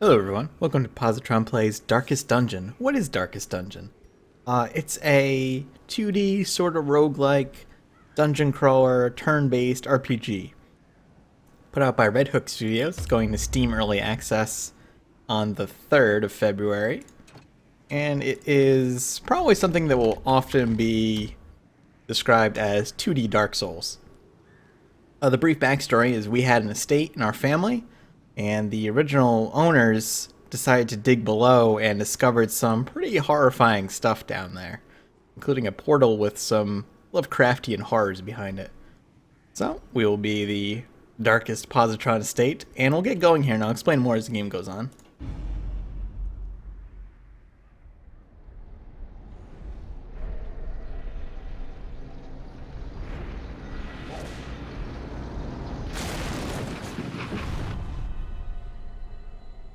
Hello everyone, welcome to Positron Plays Darkest Dungeon. What is Darkest Dungeon? It's a 2D sort of roguelike dungeon crawler turn-based RPG. Put out by Red Hook Studios. It's going to Steam Early Access on the 3rd of February. And it is probably something that will often be described as 2D Dark Souls. The brief backstory is we had an estate in our family, and the original owners decided to dig below and discovered some pretty horrifying stuff down there, including a portal with some Lovecraftian horrors behind it. So, we will be the darkest Positron estate, and we'll get going here, and I'll explain more as the game goes on.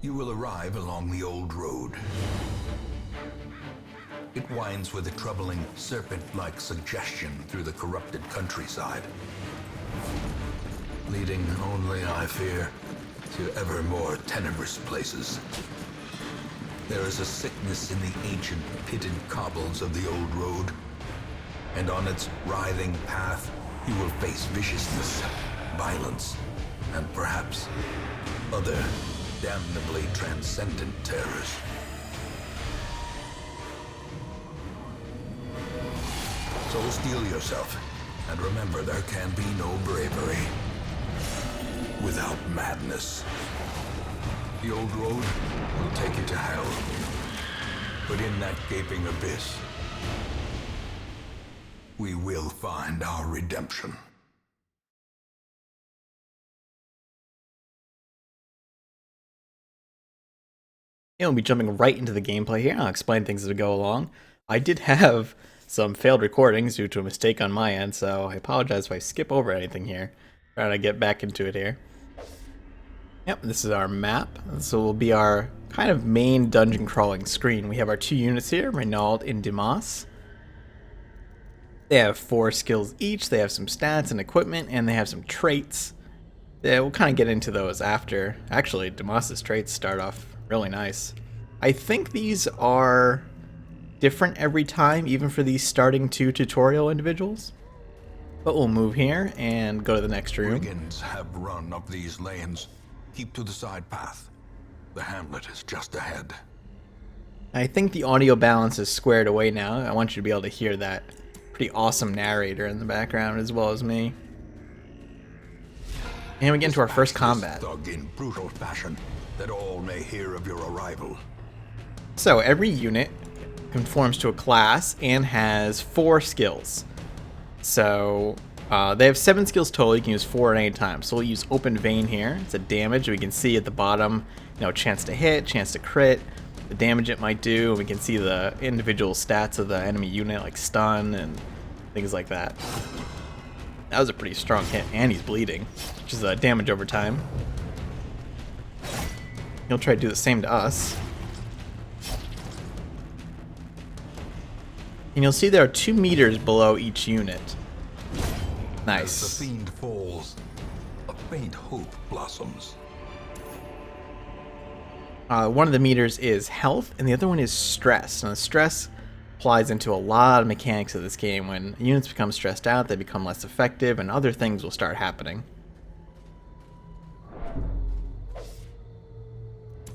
You will arrive along the old road. It winds with a troubling, serpent-like suggestion through the corrupted countryside, leading only, I fear, to ever more tenebrous places. There is a sickness in the ancient, pitted cobbles of the old road, and on its writhing path, you will face viciousness, violence, and perhaps other damnably transcendent terrors. So steel yourself, and remember there can be no bravery without madness. The old road will take you to hell, but in that gaping abyss, we will find our redemption. And we'll be jumping right into the gameplay here. I'll explain things as we go along. I did have some failed recordings due to a mistake on my end, so I apologize if I skip over anything here. Trying to get back into it here. Yep, this is our map. This will be our kind of main dungeon crawling screen. We have our two units here, Renaud and Dimas. They have 4 skills each. They have some stats and equipment, and they have some traits. Yeah, we'll kind of get into those after. Actually, Dimas's traits start off really nice. I think these are different every time, even for these starting 2 tutorial individuals. But we'll move here and go to the next room. Brigands have run up these lanes. Keep to the side path. The hamlet is just ahead. I think the audio balance is squared away now. I want you to be able to hear that pretty awesome narrator in the background as well as me. And we get into our first combat. Thug in brutal fashion, that all may hear of your arrival. So every unit conforms to a class and has 4 skills. So they have 7 skills total. You can use 4 at any time. So we'll use Open Vein here. It's a damage. We can see at the bottom, chance to hit, chance to crit, the damage it might do. We can see the individual stats of the enemy unit, like stun and things like that. That was a pretty strong hit, and he's bleeding, which is damage over time. He'll try to do the same to us. And you'll see there are 2 meters below each unit. Nice. As the fiend falls, a faint hope blossoms. One of the meters is health, and the other one is stress. Now, stress applies into a lot of mechanics of this game. When units become stressed out, they become less effective, and other things will start happening.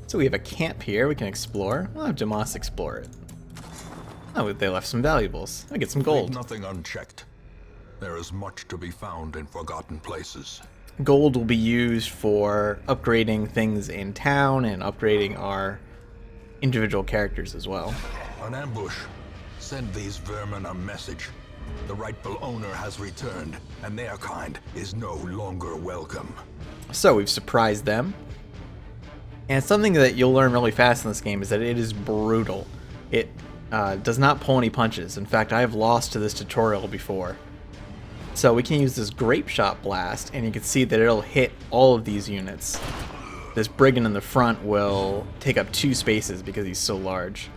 So we have a camp here we can explore. We'll have Dimas explore it. Oh, they left some valuables. I get some gold. Leave nothing unchecked. There is much to be found in forgotten places. Gold will be used for upgrading things in town and upgrading our individual characters as well. An ambush. Send these vermin a message. The rightful owner has returned, and their kind is no longer welcome. So we've surprised them. And something that you'll learn really fast in this game is that it is brutal. It does not pull any punches. In fact, I have lost to this tutorial before. So we can use this grape shot blast, and you can see that it'll hit all of these units. This brigand in the front will take up 2 spaces because he's so large.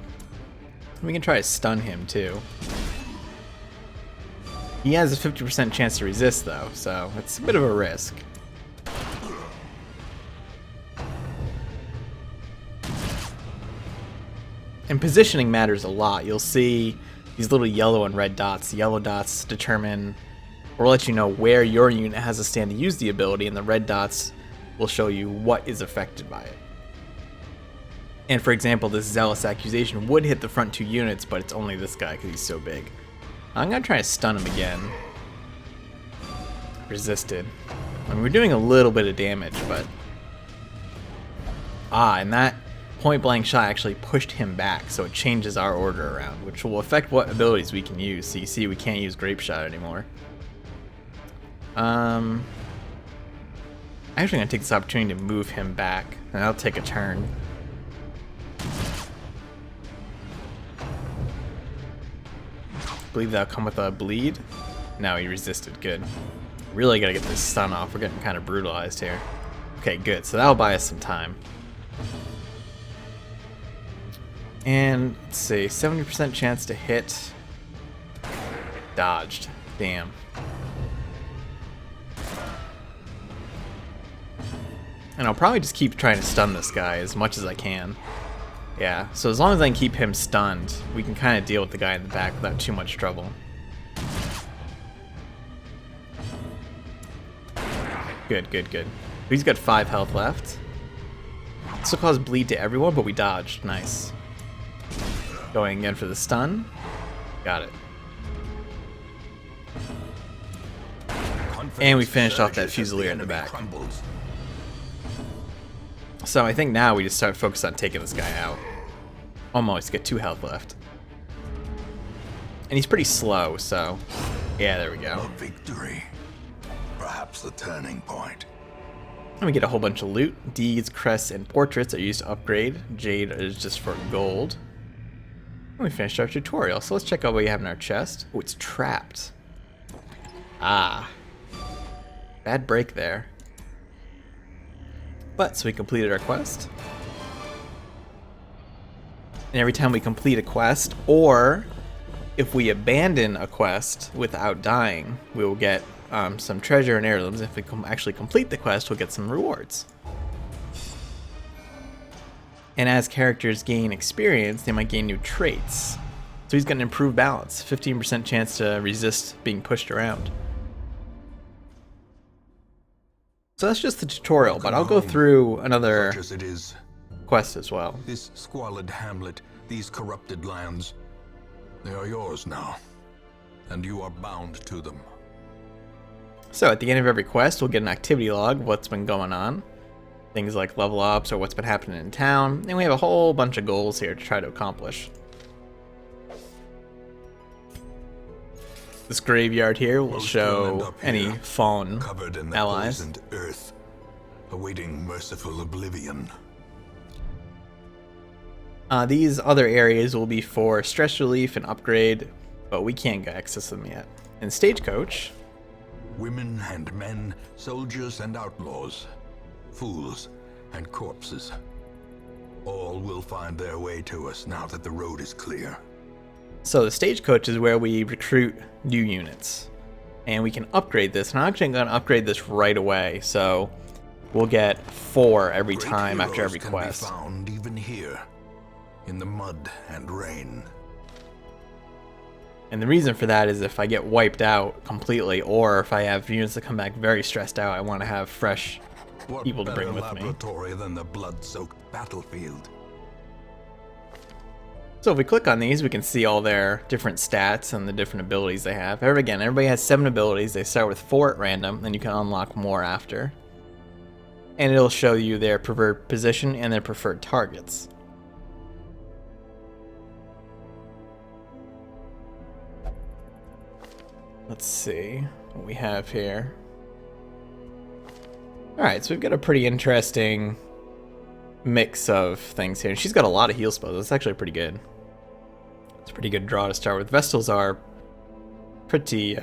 We can try to stun him too. He has a 50% chance to resist though, so it's a bit of a risk. And positioning matters a lot. You'll see these little yellow and red dots. The yellow dots determine or let you know where your unit has to stand to use the ability, and the red dots will show you what is affected by it. And for example, this Zealous Accusation would hit the front 2 units, but it's only this guy because he's so big. I'm going to try to stun him again. Resisted. I mean, we're doing a little bit of damage, but... and that point blank shot actually pushed him back, so it changes our order around, which will affect what abilities we can use. So you see we can't use Grape Shot anymore. I'm actually going to take this opportunity to move him back, and I'll take a turn. I believe that'll come with a bleed. No, he resisted. Good. Really gotta get this stun off. We're getting kind of brutalized here. Okay, good. So that'll buy us some time. And let's see, 70% chance to hit. Dodged. Damn. And I'll probably just keep trying to stun this guy as much as I can. Yeah, so as long as I can keep him stunned, we can kind of deal with the guy in the back without too much trouble. Good, good, good. He's got 5 health left. This will cause bleed to everyone, but we dodged. Nice. Going again for the stun. Got it. And we finished off that Fusilier in the back. So I think now we just start focused on taking this guy out. Almost. Got 2 health left. And he's pretty slow, so... Yeah, there we go. A victory. Perhaps the turning point. And we get a whole bunch of loot. Deeds, crests, and portraits are used to upgrade. Jade is just for gold. And we finished our tutorial. So let's check out what we have in our chest. Oh, it's trapped. Ah. Bad break there. But, so we completed our quest. And every time we complete a quest, or if we abandon a quest without dying, we will get some treasure and heirlooms. If we actually complete the quest, we'll get some rewards. And as characters gain experience, they might gain new traits. So he's got an improved balance, 15% chance to resist being pushed around. So that's just the tutorial, but I'll go through another quest as well. This squalid hamlet, these corrupted lands, they are yours now, and you are bound to them. So at the end of every quest, we'll get an activity log, what's been going on. Things like level ups or what's been happening in town. And we have a whole bunch of goals here to try to accomplish. This graveyard here will show any fallen covered in the allies. poisoned earth, awaiting merciful oblivion. These other areas will be for stress relief and upgrade, but we can't access them yet. In Stagecoach, Women and men, soldiers and outlaws, fools and corpses, all will find their way to us now that the road is clear. So the Stagecoach is where we recruit new units. And we can upgrade this, and I'm actually going to upgrade this right away, so we'll get 4 every Great time after every heroes quest. can be found even here, in the mud and rain. And the reason for that is if I get wiped out completely, or if I have units that come back very stressed out, I want to have fresh people to bring with me. What better laboratory than the blood-soaked battlefield? So if we click on these, we can see all their different stats and the different abilities they have. Again, everybody has 7 abilities. They start with 4 at random, and you can unlock more after. And it'll show you their preferred position and their preferred targets. Let's see what we have here. Alright, so we've got a pretty interesting mix of things here. And she's got a lot of heal spells. That's actually pretty good. It's a pretty good draw to start with. Vestals are pretty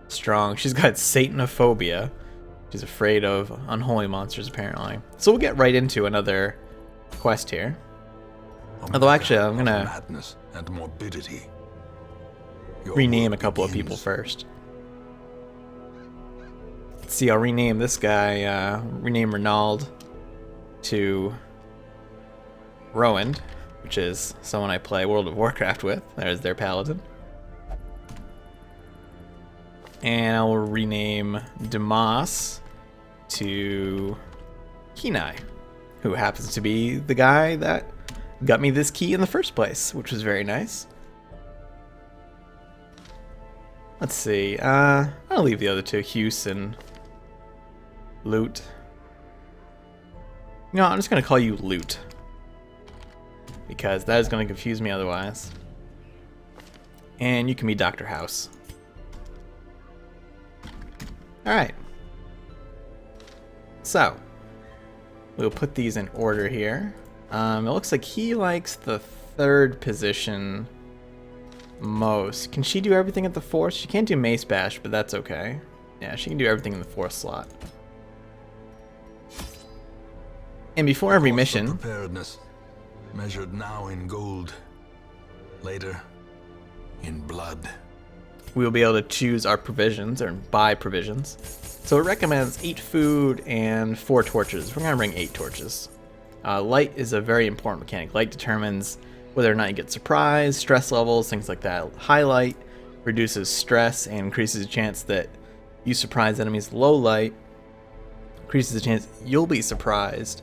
strong. She's got Satanophobia. She's afraid of unholy monsters, apparently. So we'll get right into another quest here. Although actually, I'm gonna madness and morbidity. rename a couple of people first. Let's see, I'll rename this guy, rename Renaud to Rowan. which is someone I play World of Warcraft with. There's their paladin. And I will rename Damas to Kenai, who happens to be the guy that got me this key in the first place, which was very nice. Let's see. I'll leave the other two, Hughes and Loot. You know, I'm just going to call you Loot, because that is going to confuse me otherwise. And you can be Dr. House. Alright. So, we'll put these in order here. It looks like he likes the third position most. Can she do everything at the fourth? She can't do Mace Bash, but that's okay. Yeah, she can do everything in the fourth slot. And before every mission, preparedness measured now in gold, later in blood. we will be able to choose our provisions or buy provisions. So it recommends 8 food and 4 torches. We're gonna bring 8 torches. Light is a very important mechanic. Light determines whether or not you get surprised, stress levels, things like that. High light reduces stress and increases the chance that you surprise enemies. Low light increases the chance you'll be surprised,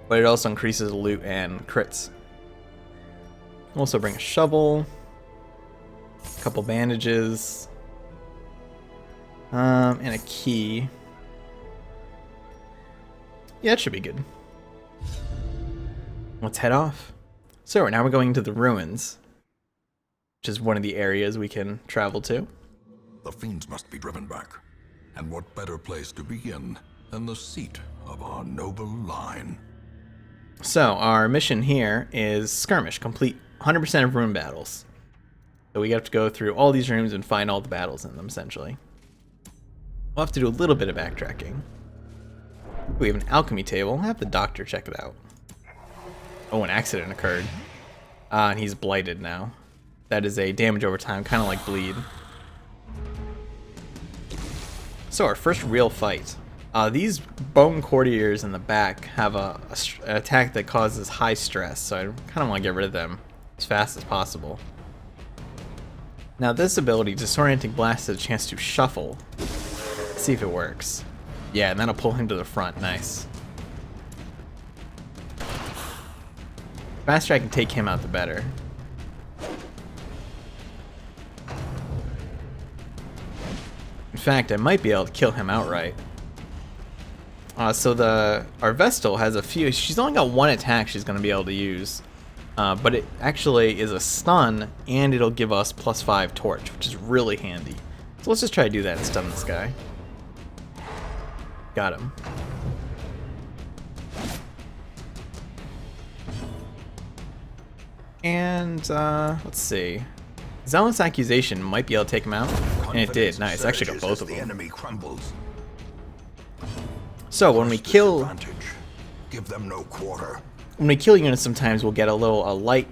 but it also increases loot and crits. Also bring a shovel, a couple bandages, and a key. Yeah, it should be good. Let's head off. So now we're going to the ruins, which is one of the areas we can travel to. The fiends must be driven back. And what better place to begin than the seat of our noble line? So our mission here is skirmish, complete 100% of room battles. So we have to go through all these rooms and find all the battles in them, essentially. We'll have to do a little bit of backtracking. We have an alchemy table. I'll have the doctor check it out. Oh, an accident occurred. And he's blighted now. That is a damage over time, kind of like bleed. So our first real fight. These bone courtiers in the back have an attack that causes high stress, so I kind of want to get rid of them as fast as possible. Now this ability, Disorienting Blast, has a chance to shuffle. Let's see if it works. Yeah, and that'll pull him to the front. Nice. Faster I can take him out, the better. In fact, I might be able to kill him outright. So our Vestal has a few. She's only got one attack she's going to be able to use. But it actually is a stun, and it'll give us +5 torch, which is really handy. So let's just try to do that and stun this guy. Got him. And, let's see. Zealous Accusation might be able to take him out. And it did. Nice. I actually got both of them. Enemy crumbles. So when we kill... Give them no quarter. When we kill units, sometimes we'll get a light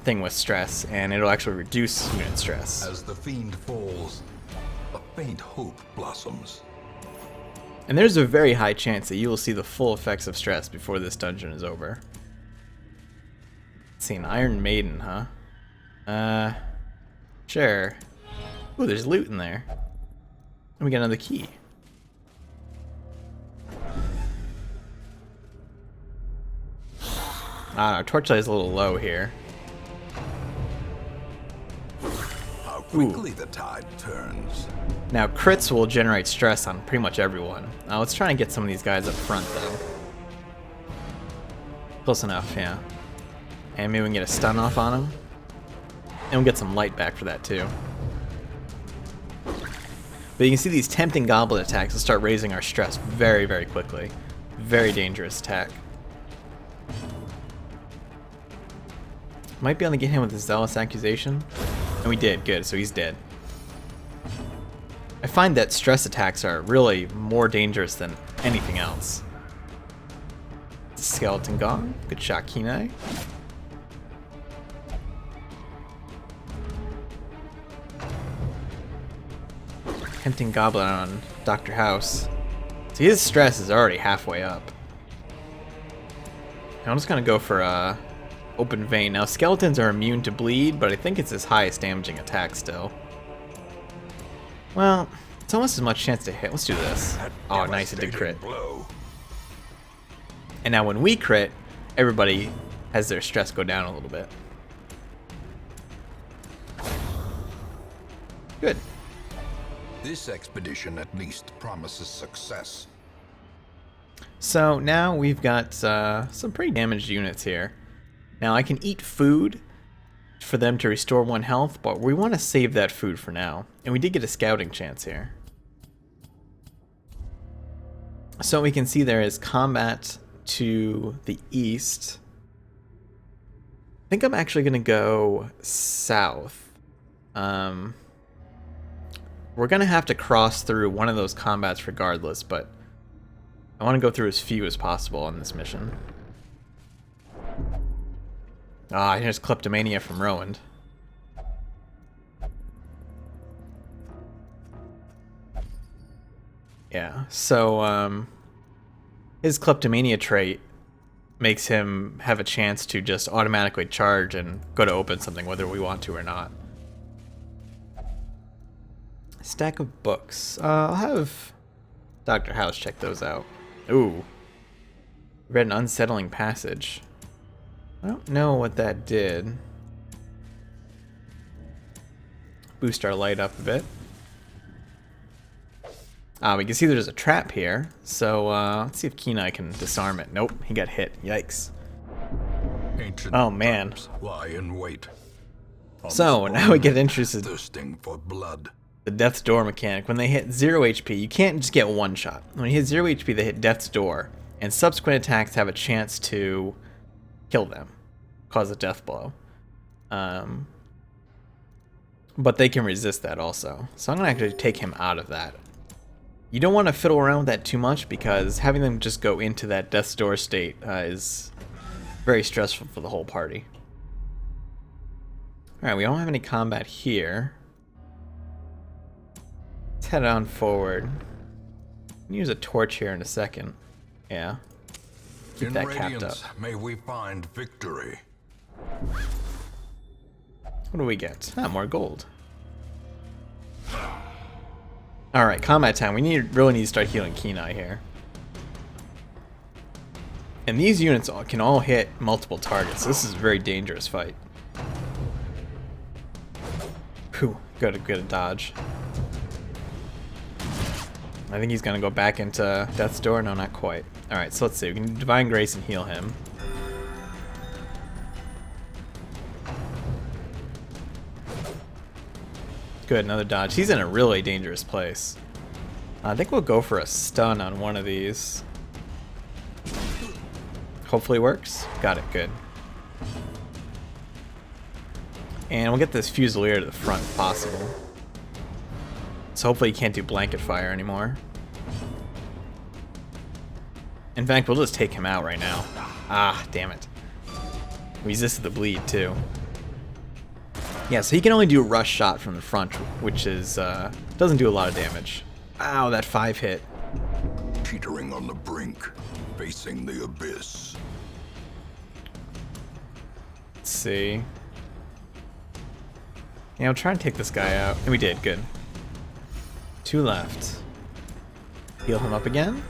thing with stress, and it'll actually reduce unit stress. As the fiend falls, a faint hope blossoms. And there's a very high chance that you will see the full effects of stress before this dungeon is over. Let's see, an Iron Maiden, huh? Sure. Ooh, there's loot in there. And we got another key. Our torchlight is a little low here. How quickly the tide turns. Now crits will generate stress on pretty much everyone. Let's try and get some of these guys up front though. Close enough, yeah. And maybe we can get a stun off on them. And we'll get some light back for that too. But you can see these tempting goblet attacks will start raising our stress very, very quickly. Very dangerous attack. Might be able to get him with the Zealous Accusation. And we did, good, so he's dead. I find that stress attacks are really more dangerous than anything else. Skeleton Gong, good shot, Kenai. Tempting Goblin on Dr. House. See, his stress is already halfway up. I'm just gonna go for Open vein. Now, skeletons are immune to bleed, but I think it's his highest damaging attack still. Well, it's almost as much chance to hit. Let's do this. Oh, nice, it did crit. And now when we crit, everybody has their stress go down a little bit. Good. This expedition at least promises success. So now we've got some pretty damaged units here. Now I can eat food for them to restore 1 health, but we want to save that food for now. And we did get a scouting chance here. So we can see there is combat to the east. I think I'm actually going to go south. We're going to have to cross through one of those combats regardless, but I want to go through as few as possible on this mission. Ah, here's Kleptomania from Rowan. Yeah, so his Kleptomania trait makes him have a chance to just automatically charge and go to open something whether we want to or not. Stack of books. I'll have Dr. House check those out. Ooh. Read an unsettling passage. I don't know what that did. Boost our light up a bit. We can see there's a trap here, so let's see if Kenai can disarm it. Nope, he got hit. Yikes. Ancient Oh man. traps lie in wait. So now we get interested. Thirsting for blood. The Death's Door mechanic. When they hit 0 HP, you can't just get one shot. When you hit 0 HP, they hit Death's Door, and subsequent attacks have a chance to kill them, cause a death blow. But they can resist that also. So I'm going to actually take him out of that. You don't want to fiddle around with that too much because having them just go into that Death's Door state is very stressful for the whole party. Alright, we don't have any combat here. Let's head on forward. Use a torch here in a second. Yeah. Keep that capped up. May we find victory. What do we get? Ah, more gold. Alright, combat time. We really need to start healing Kenai here. And these units can all hit multiple targets. This is a very dangerous fight. Phew, good a dodge. I think he's going to go back into Death's Door. No, not quite. Alright, so let's see. We can Divine Grace and heal him. Good, another dodge. He's in a really dangerous place. I think we'll go for a stun on one of these. Hopefully works. Got it, good. And we'll get this Fusilier to the front if possible. So hopefully he can't do blanket fire anymore. In fact, we'll just take him out right now. Ah, damn it. Resisted the bleed, too. Yeah, so he can only do a rush shot from the front, which is, doesn't do a lot of damage. Ow, that 5 hit. Teetering on the brink, facing the abyss. Let's see. Yeah, I'll try and take this guy out. And we did, good. 2 left. Heal him up again.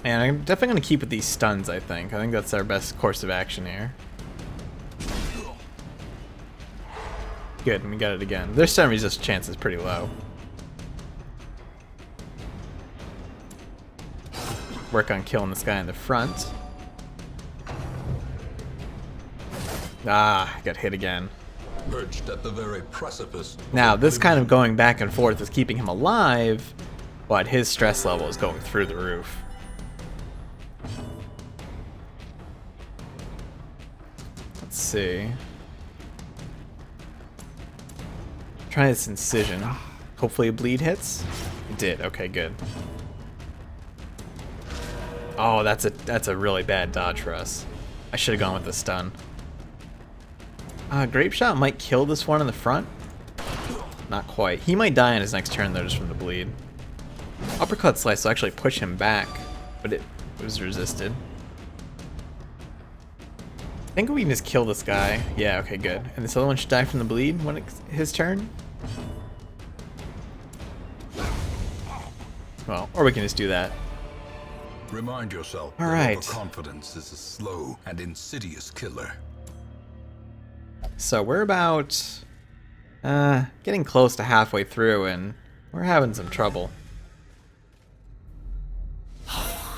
And I'm definitely going to keep with these stuns, I think. I think that's our best course of action here. Good, and we got it again. Their stun resist chance is pretty low. Work on killing this guy in the front. Ah, got hit again. Perched at the very precipice. Now, this kind of going back and forth is keeping him alive, but his stress level is going through the roof. Let's see. Try this incision. Hopefully a bleed hits. It did. Okay, good. Oh, that's a really bad dodge for us. I should have gone with the stun. Grape Shot might kill this one in the front. Not quite. He might die in his next turn though, just from the bleed. Uppercut Slice will actually push him back, but was resisted. I think we can just kill this guy. Yeah, okay, good. And this other one should die from the bleed when it's his turn. Well, or we can just do that. Remind yourself All that right. overconfidence is a slow and insidious killer. So we're about getting close to halfway through, and we're having some trouble.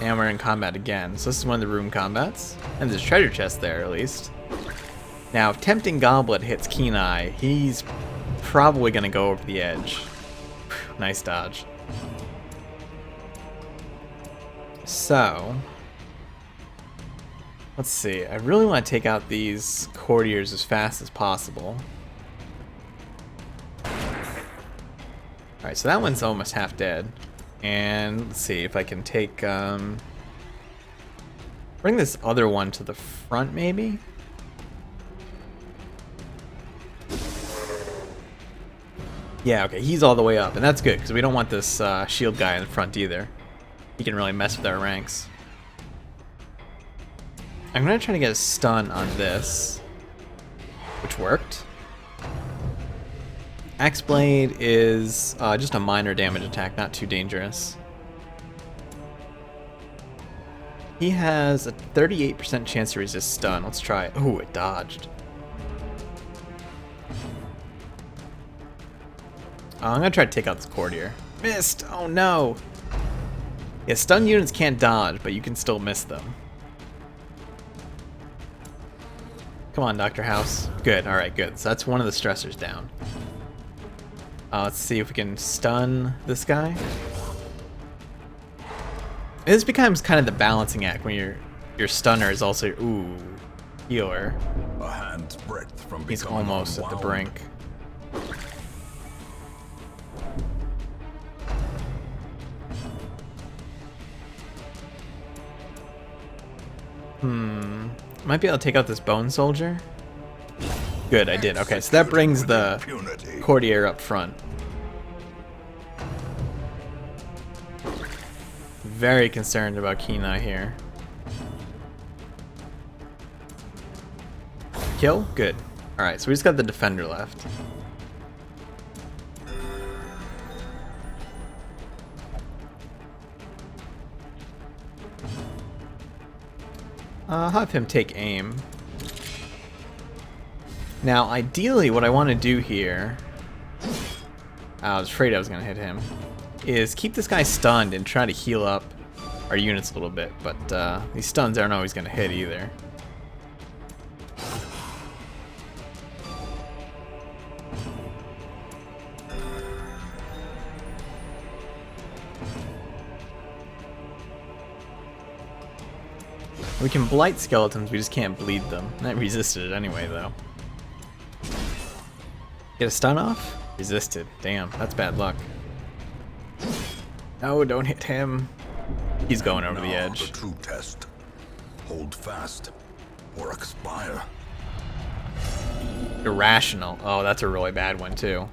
And we're in combat again. So this is one of the room combats. And there's a treasure chest there, at least. Now, if Tempting Goblet hits Keen Eye, he's probably going to go over the edge. Whew, nice dodge. So, let's see. I really want to take out these courtiers as fast as possible. Alright, so that one's almost half dead. And let's see if I can take, bring this other one to the front, maybe? Yeah, okay, he's all the way up, and that's good, because we don't want this shield guy in the front either. He can really mess with our ranks. I'm going to try to get a stun on this, which worked. Axe Blade is just a minor damage attack, not too dangerous. He has a 38% chance to resist stun. Let's try it. Oh, it dodged. I'm going to try to take out this courtier. Missed! Oh no! Yeah, stun units can't dodge, but you can still miss them. Come on, Dr. House. Good, alright, good. So that's one of the stressors down. Let's see if we can stun this guy. This becomes kind of the balancing act when your stunner is also your healer. A hand's breadth from He's becoming almost at the unwound. brink. Might be able to take out this bone soldier. Good, I did. Okay, so that brings the Impunity. courtier up front. Very concerned about Keen Eye here. Kill? Good. Alright, so we just got the defender left. I'll have him take aim. Now, ideally, what I want to do here, I was afraid I was going to hit him, is keep this guy stunned and try to heal up our units a little bit, but these stuns aren't always going to hit either. We can blight skeletons, we just can't bleed them. That resisted it anyway, though. Get a stun off? Resisted. Damn, that's bad luck. No, don't hit him. He's going over the Now edge. the true test. Hold fast or expire. Irrational. Oh, that's a really bad one, too.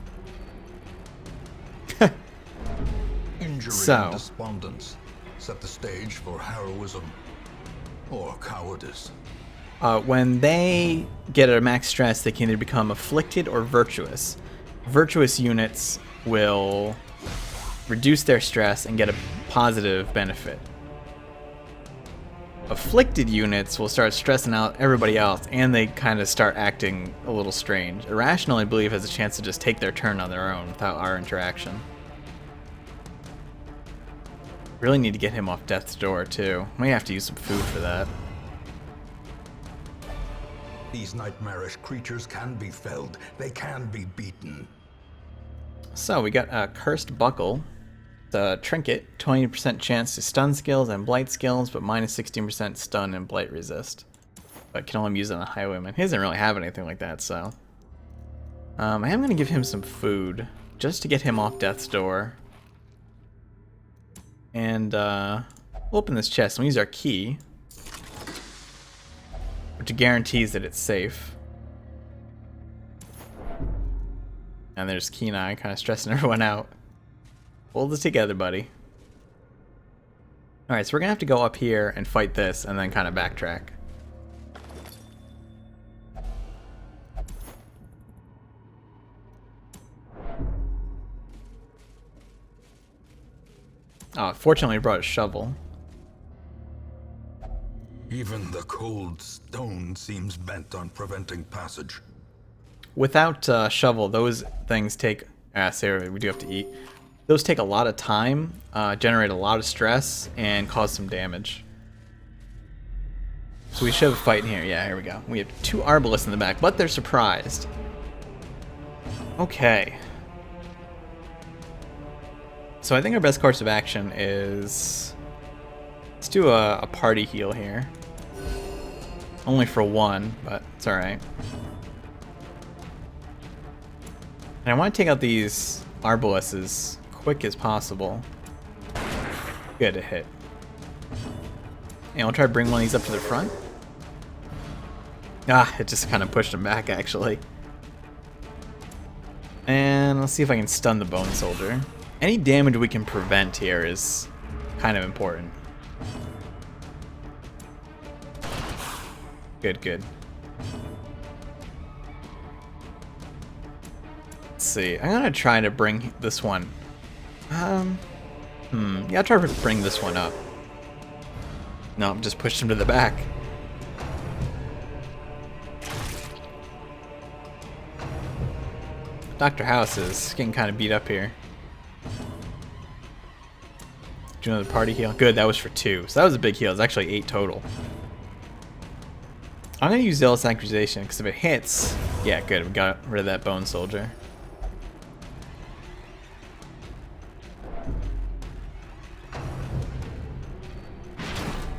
Injury So. and despondence set the stage for heroism or cowardice. When they get a max stress, they can either become afflicted or virtuous. Virtuous units will reduce their stress and get a positive benefit. Afflicted units will start stressing out everybody else, and they kind of start acting a little strange. Irrational, I believe, has a chance to just take their turn on their own without our interaction. Really need to get him off death's door, too. Might have to use some food for that. These nightmarish creatures can be felled. They can be beaten. So we got a Cursed Buckle. The trinket, 20% chance to stun skills and blight skills, but minus 16% stun and blight resist. But can only use it on a highwayman. He doesn't really have anything like that, so. I am going to give him some food, just to get him off death's door. And we'll open this chest and we'll use our key, which guarantees that it's safe. And there's Keen Eye kind of stressing everyone out. Hold it together, buddy. Alright, so we're gonna have to go up here and fight this and then kind of backtrack. Oh, fortunately we brought a shovel. Even the cold stone seems bent on preventing passage. Without shovel, those things take... Sarah, we do have to eat. Those take a lot of time, generate a lot of stress, and cause some damage. So we should have a fight in here. Yeah, here we go. We have 2 arbalists in the back, but they're surprised. Okay. So I think our best course of action is... Let's do a party heal here. Only for 1, but it's alright. And I want to take out these arbalists as quick as possible. Good, a hit. And we'll try to bring one of these up to the front. Ah, it just kind of pushed him back, actually. And let's see if I can stun the bone soldier. Any damage we can prevent here is kind of important. Good, good. Let's see. I'm gonna try to bring this one. Yeah, I'll try to bring this one up. No, just pushed him to the back. Dr. House is getting kind of beat up here. Do another party heal. Good, that was for 2. So that was a big heal. It's actually 8 total. I'm going to use Zealous Accusation, because if it hits... Yeah, good. We got rid of that bone soldier.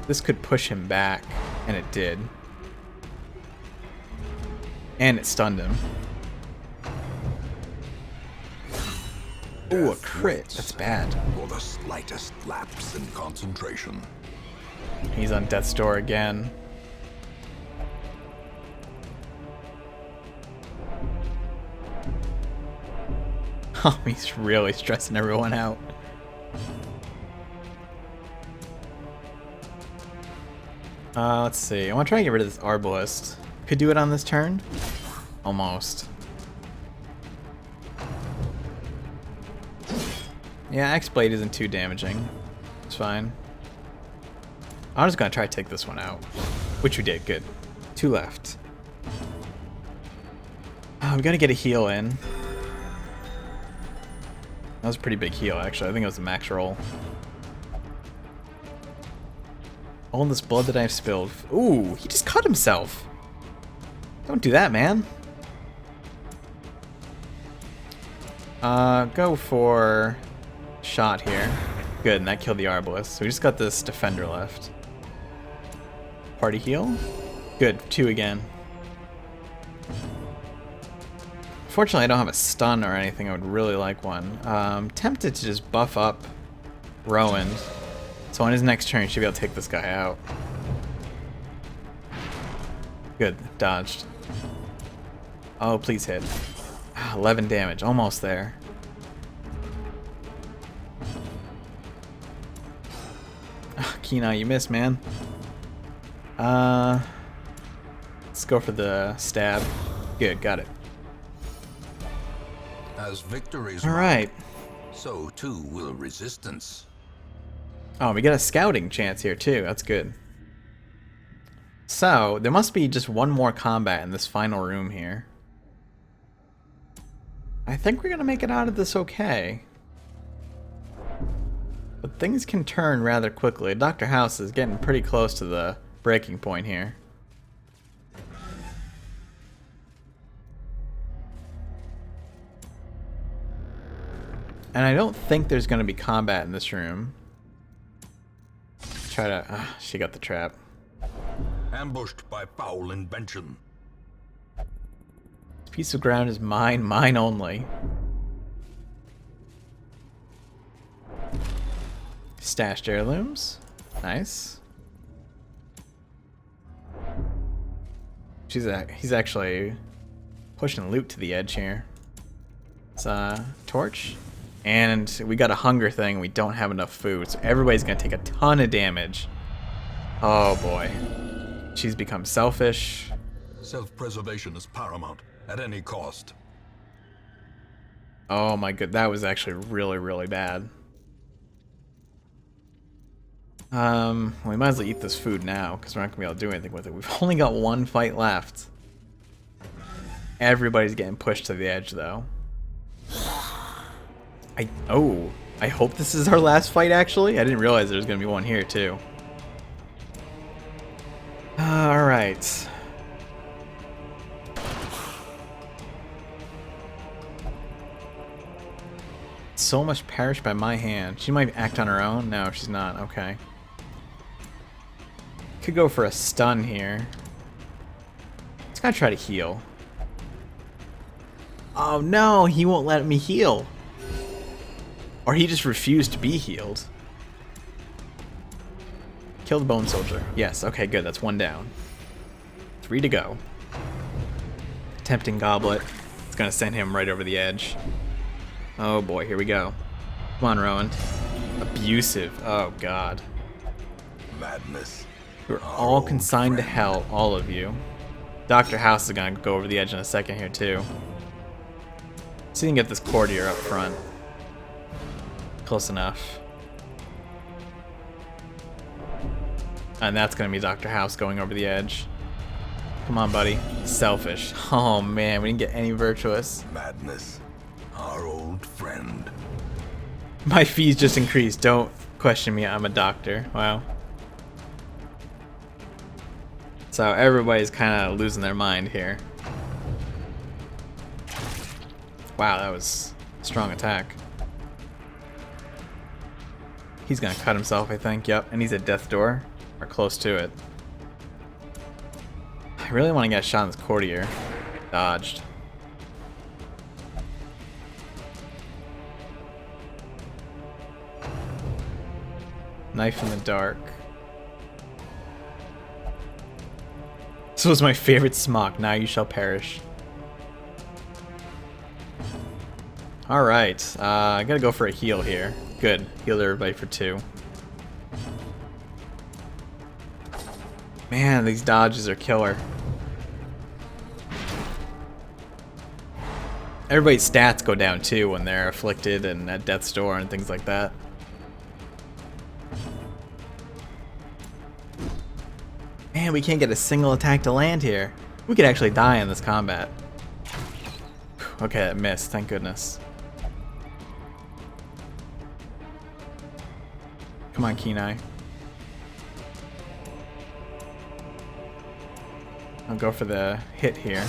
This could push him back, and it did. And it stunned him. Ooh, a crit. That's bad. For the slightest lapse in concentration. He's on death's door again. Oh, he's really stressing everyone out. Let's see. I want to try and get rid of this arbalist. Could do it on this turn? Almost. Yeah, X-Blade isn't too damaging. It's fine. I'm just going to try to take this one out. Which we did. Good. 2 left. Oh, we got to get a heal in. That was a pretty big heal, actually. I think it was a max roll. All this blood that I've spilled. Ooh, he just cut himself. Don't do that, man. Go for shot here. Good, and that killed the arbalist. So we just got this defender left. Party heal. Good, 2 again. Fortunately, I don't have a stun or anything. I would really like one. Tempted to just buff up Rowan. So on his next turn, he should be able to take this guy out. Good, dodged. Oh, please hit. 11 damage, almost there. Kina, you missed, man. Let's go for the stab. Good, got it. As victories All right. so too will resistance. Oh, we get a scouting chance here too. That's good. So, there must be just one more combat in this final room here. I think we're going to make it out of this okay. But things can turn rather quickly. Dr. House is getting pretty close to the breaking point here. And I don't think there's going to be combat in this room. Try to... she got the trap. Ambushed by foul invention. This piece of ground is mine, mine only. Stashed heirlooms. Nice. He's actually pushing loot to the edge here. It's torch And we got a hunger thing. We don't have enough food. So everybody's going to take a ton of damage. Oh, boy. She's become selfish. Self-preservation is paramount at any cost. Oh, my god. That was actually really, really bad. We might as well eat this food now, because we're not going to be able to do anything with it. We've only got one fight left. Everybody's getting pushed to the edge, though. I hope this is our last fight, actually. I didn't realize there was going to be one here, too. Alright. So much perished by my hand. She might act on her own. No, she's not. Okay. Could go for a stun here. Let's gotta try to heal. Oh no, he won't let me heal. Or he just refused to be healed. Kill the bone soldier. Yes, okay, good. That's one down. 3 to go. Tempting goblet. It's gonna send him right over the edge. Oh boy, here we go. Come on, Rowan. Abusive. Oh god. Madness. You're all consigned to hell, all of you. Dr. House is gonna go over the edge in a second here too. See if we can get this courtier up front. Close enough. And that's gonna be Dr. House going over the edge. Come on, buddy. Selfish. Oh man, we didn't get any virtuous. Madness. Our old friend. My fees just increased. Don't question me, I'm a doctor. Wow. So everybody's kind of losing their mind here. Wow, that was a strong attack. He's gonna cut himself, I think. Yep, and he's at death's door, or close to it. I really want to get a shot on this courtier. Dodged. Knife in the dark. This was my favorite smock. Now you shall perish. Alright, I gotta go for a heal here. Good. Heal everybody for 2. Man, these dodges are killer. Everybody's stats go down too when they're afflicted and at death's door and things like that. Man, we can't get a single attack to land here. We could actually die in this combat. Okay, that missed, thank goodness. Come on, Kenai. I'll go for the hit here.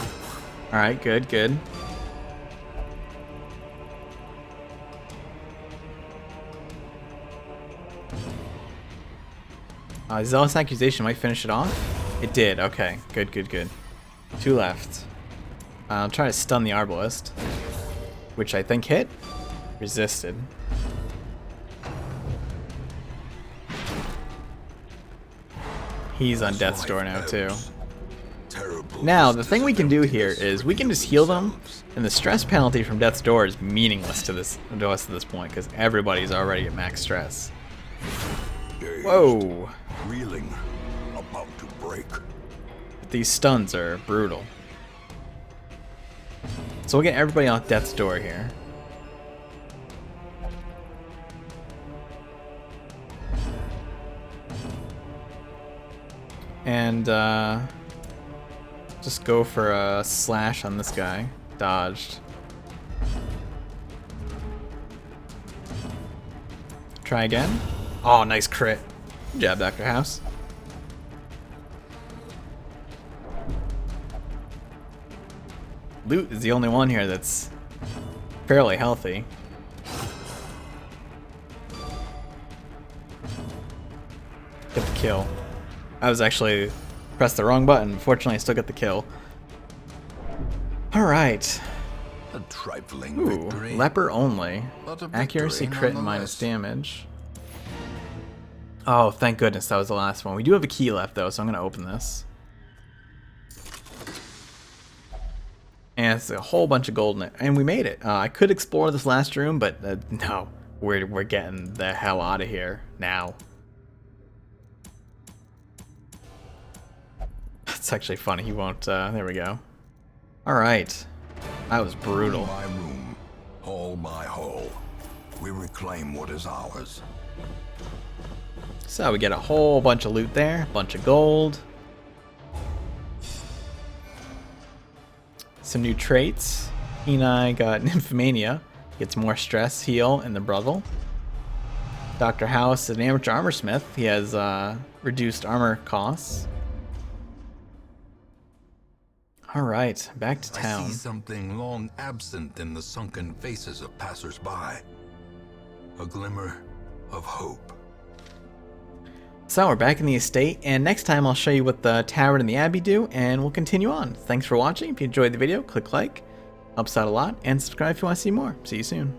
Alright, good, good. Zealous Accusation might finish it off. It did, okay. Good, good, good. 2 left. I'll try to stun the Arbalist, which I think hit. Resisted. He's on death's door now too. Now, the thing we can do here is we can just heal them, and the stress penalty from death's door is meaningless to us at this point, because everybody's already at max stress. Whoa! Reeling, about to break. These stuns are brutal. So we'll get everybody off death's door here. And just go for a slash on this guy. Dodged. Try again. Oh, nice crit. Good job, Dr. House. Loot is the only one here that's fairly healthy. Get the kill. I was actually pressed the wrong button. Fortunately, I still got the kill. Alright. A trifling Ooh, victory. leper only. Accuracy, crit, and minus damage. Oh, thank goodness that was the last one. We do have a key left, though, so I'm going to open this. And it's a whole bunch of gold in it. And we made it. I could explore this last room, but no. We're getting the hell out of here now. It's actually funny. He won't. There we go. Alright. That was brutal. My room, hall by hall. We reclaim what is ours. So we get a whole bunch of loot there. Bunch of gold. Some new traits. Kenai got Nymphomania. Gets more stress, heal, and the brothel. Dr. House is an amateur armor smith. He has reduced armor costs. Alright, back to town. I see something long absent in the sunken faces of passers-by. A glimmer of hope. So we're back in the estate, and next time I'll show you what the tavern and the abbey do, and we'll continue on. Thanks for watching. If you enjoyed the video, click like. Helps out a lot, and subscribe if you want to see more. See you soon.